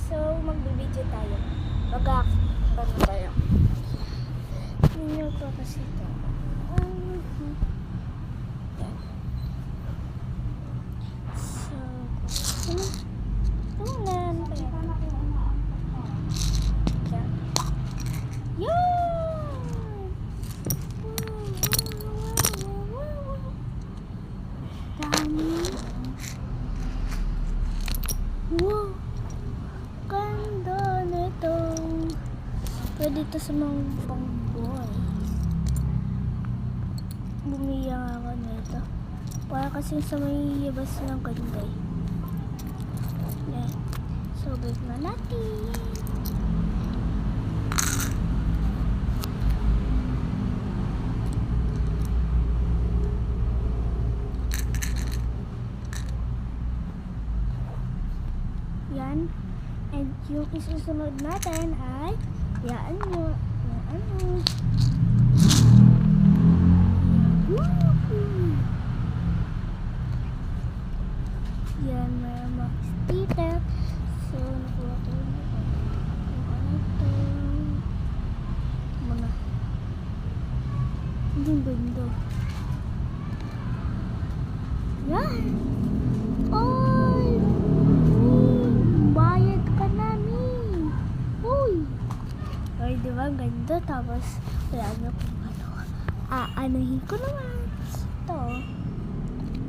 So, magbibideo tayo. Ano tayo? Ninyo to kasi ito. Yan. So, tunan. Yan. Yan! Dami. Wow! Ganda nito. Pwede ito sa mga pang-boy. Bumiya ako nito. Para kasi sa may yabas ng ganda eh. Yan. So, big na natin. Yan. And yung isusunod natin ay yaan nyo. Yan, may sticker. So, nakuha ko yung ano ito. Mga yung ganda. Yan. Oy! Bayad ka na, Mi. Uy! Ay, diba? Ganda. Tapos, wala nyo kung ano. Anuhin ko naman. Ito.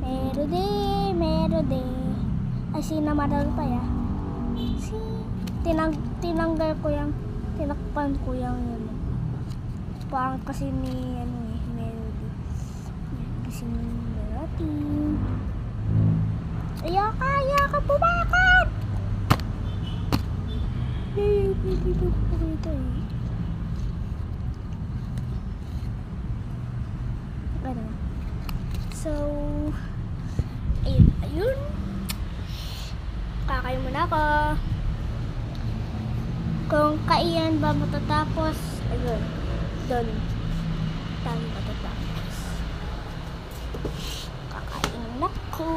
Meron din. Ay, sinamaral pa ya. Tinanggal ko yung, tinakpan ko yung yun. Parang kasi ni, Melody. Yan, kasi ni Melody. Kaya ka pumakat! Dito ko dito eh. Ano? So, ayun. Kakain muna ako. Kung kailan ba matatapos, ayun. Doon. Tayo matatapos. Kakain muna ako.